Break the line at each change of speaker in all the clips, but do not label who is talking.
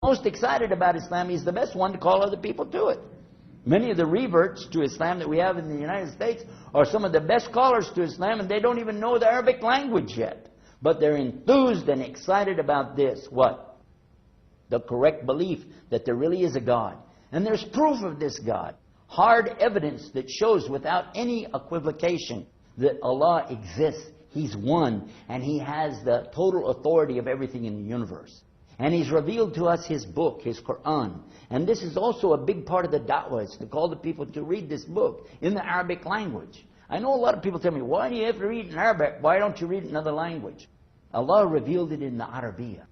most excited about Islam. He's the best one to call other people to it. Many of the reverts to Islam that we have in the United States are some of the best callers to Islam, and they don't even know the Arabic language yet. But they're enthused and excited about this. What? The correct belief that there really is a God. And there's proof of this God. Hard evidence that shows without any equivocation that Allah exists. He's one, and He has the total authority of everything in the universe. And He's revealed to us His book, His Quran. And this is also a big part of the da'wah, is to call the people to read this book in the Arabic language. I know a lot of people tell me, why do you have to read in Arabic? Why don't you read it in another language? Allah revealed it in the Arabiya.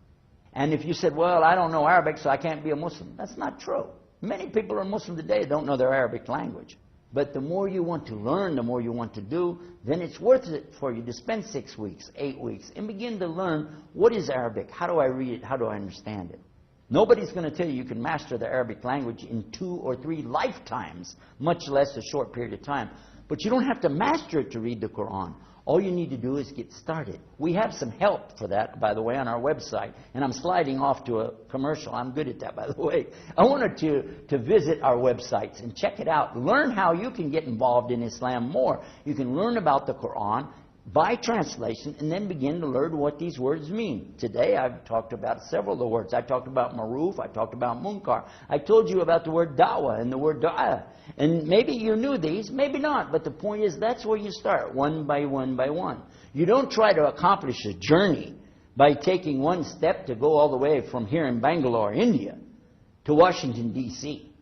And if you said, well, I don't know Arabic, so I can't be a Muslim. That's not true. Many people are Muslim today don't know their Arabic language. But the more you want to learn, the more you want to do, then it's worth it for you to spend 6 weeks, 8 weeks, and begin to learn what is Arabic, how do I read it, how do I understand it. Nobody's going to tell you can master the Arabic language in 2 or 3 lifetimes, much less a short period of time. But you don't have to master it to read the Quran. All you need to do is get started. We have some help for that, by the way, on our website. And I'm sliding off to a commercial. I'm good at that, by the way. I wanted to visit our websites and check it out. Learn how you can get involved in Islam more. You can learn about the Quran by translation and then begin to learn what these words mean. Today I've talked about several of the words. I talked about maruf, I talked about munkar. I told you about the word da'wah and the word du'a. And maybe you knew these, maybe not. But the point is, that's where you start, one by one by one. You don't try to accomplish a journey by taking one step to go all the way from here in Bangalore, India, to Washington, D.C.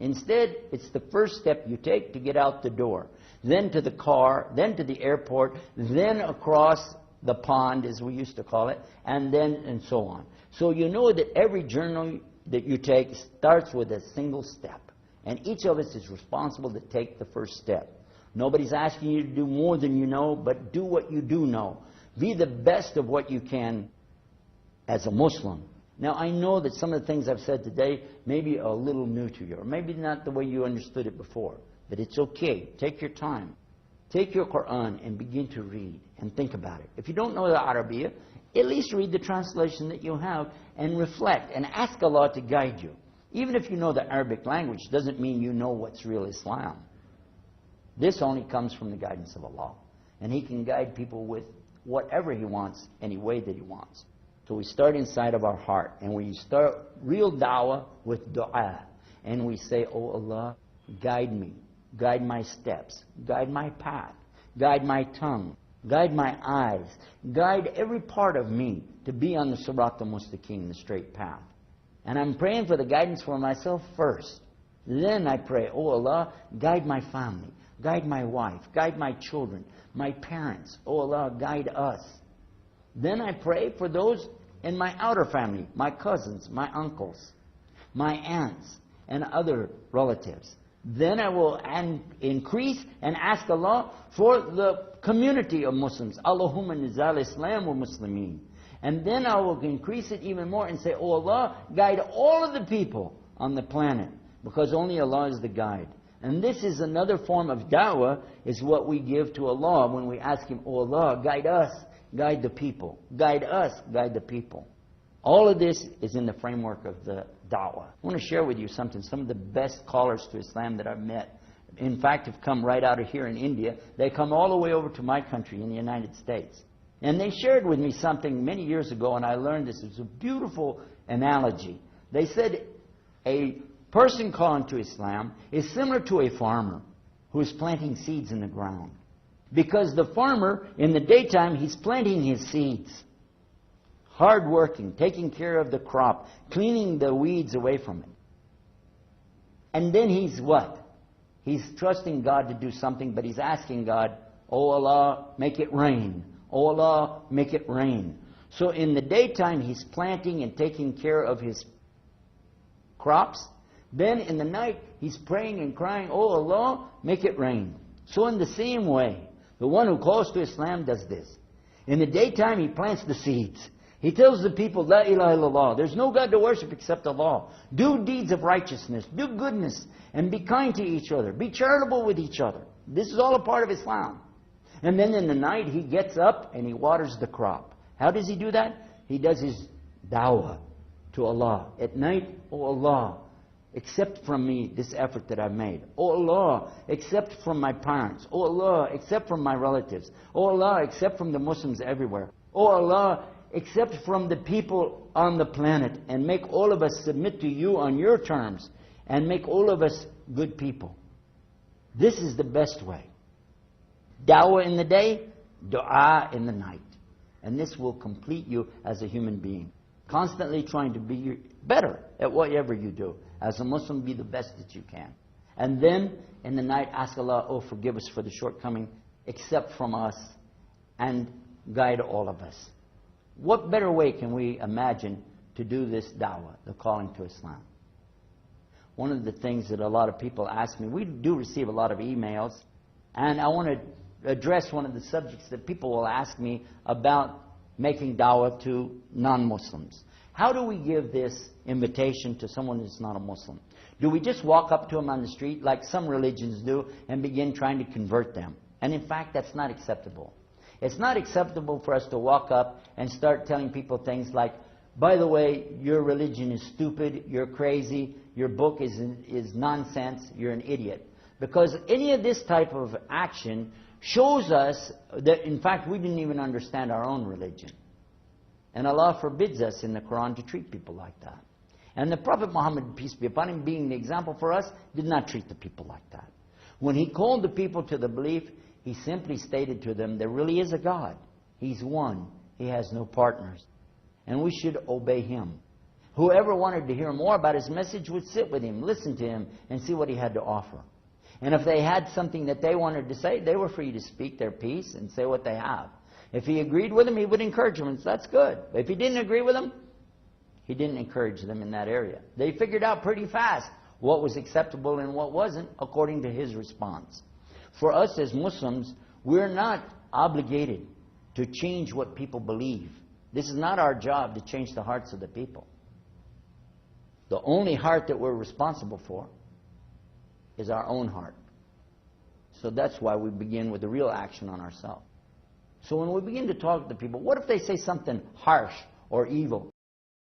Instead, it's the first step you take to get out the door. Then to the car, then to the airport, then across the pond, as we used to call it, and so on. So you know that every journey that you take starts with a single step. And each of us is responsible to take the first step. Nobody's asking you to do more than you know, but do what you do know. Be the best of what you can as a Muslim. Now, I know that some of the things I've said today may be a little new to you, or maybe not the way you understood it before. But it's okay. Take your time. Take your Quran and begin to read and think about it. If you don't know the Arabiya, at least read the translation that you have and reflect and ask Allah to guide you. Even if you know the Arabic language, doesn't mean you know what's real Islam. This only comes from the guidance of Allah. And He can guide people with whatever He wants, any way that He wants. So we start inside of our heart. And we start real da'wah with du'a. And we say, oh Allah, guide me. Guide my steps. Guide my path. Guide my tongue. Guide my eyes. Guide every part of me to be on the Sirat al-Mustaqim, the straight path. And I'm praying for the guidance for myself first. Then I pray, oh Allah, guide my family. Guide my wife. Guide my children. My parents. Oh Allah, guide us. Then I pray for those in my outer family. My cousins, my uncles, my aunts, and other relatives. Then I will increase and ask Allah for the community of Muslims. Allahumma nizal Islam wa Muslimin. And then I will increase it even more and say, oh Allah, guide all of the people on the planet. Because only Allah is the guide. And this is another form of da'wah, is what we give to Allah when we ask Him, oh Allah, guide us, guide the people. Guide us, guide the people. All of this is in the framework of the da'wah. I want to share with you something. Some of the best callers to Islam that I've met, in fact, have come right out of here in India. They come all the way over to my country in the United States. And they shared with me something many years ago, and I learned this. It was a beautiful analogy. They said a person calling to Islam is similar to a farmer who is planting seeds in the ground. Because the farmer, in the daytime, he's planting his seeds. Hard working, taking care of the crop, cleaning the weeds away from it. And then he's what? He's trusting God to do something, but he's asking God, oh Allah, make it rain. Oh Allah, make it rain. So in the daytime, he's planting and taking care of his crops. Then in the night, he's praying and crying, oh Allah, make it rain. So in the same way, the one who calls to Islam does this. In the daytime, he plants the seeds. He tells the people, La ilaha illallah. There's no God to worship except Allah. Do deeds of righteousness. Do goodness. And be kind to each other. Be charitable with each other. This is all a part of Islam. And then in the night, he gets up and he waters the crop. How does he do that? He does his da'wah to Allah. At night, oh Allah, accept from me this effort that I've made. Oh Allah, accept from my parents. Oh Allah, accept from my relatives. Oh Allah, accept from the Muslims everywhere. Oh Allah, accept from the people on the planet, and make all of us submit to you on your terms, and make all of us good people. This is the best way. Dawah in the day, dua in the night. And this will complete you as a human being. Constantly trying to be better at whatever you do. As a Muslim, be the best that you can. And then, in the night, ask Allah, oh, forgive us for the shortcoming, accept from us, and guide all of us. What better way can we imagine to do this da'wah, the calling to Islam? One of the things that a lot of people ask me, we do receive a lot of emails, and I want to address one of the subjects that people will ask me about making da'wah to non-Muslims. How do we give this invitation to someone who's not a Muslim? Do we just walk up to them on the street like some religions do and begin trying to convert them? And in fact, that's not acceptable. It's not acceptable for us to walk up and start telling people things like, by the way, your religion is stupid, you're crazy, your book is nonsense, you're an idiot. Because any of this type of action shows us that, in fact, we didn't even understand our own religion. And Allah forbids us in the Quran to treat people like that. And the Prophet Muhammad, peace be upon him, being the example for us, did not treat the people like that. When he called the people to the belief, he simply stated to them, there really is a God. He's one. He has no partners. And we should obey him. Whoever wanted to hear more about his message would sit with him, listen to him, and see what he had to offer. And if they had something that they wanted to say, they were free to speak their piece and say what they have. If he agreed with them, he would encourage them, and that's good. But if he didn't agree with them, he didn't encourage them in that area. They figured out pretty fast what was acceptable and what wasn't, according to his response. For us as Muslims, we're not obligated to change what people believe. This is not our job to change the hearts of the people. The only heart that we're responsible for is our own heart. So that's why we begin with the real action on ourselves. So when we begin to talk to people, what if they say something harsh or evil?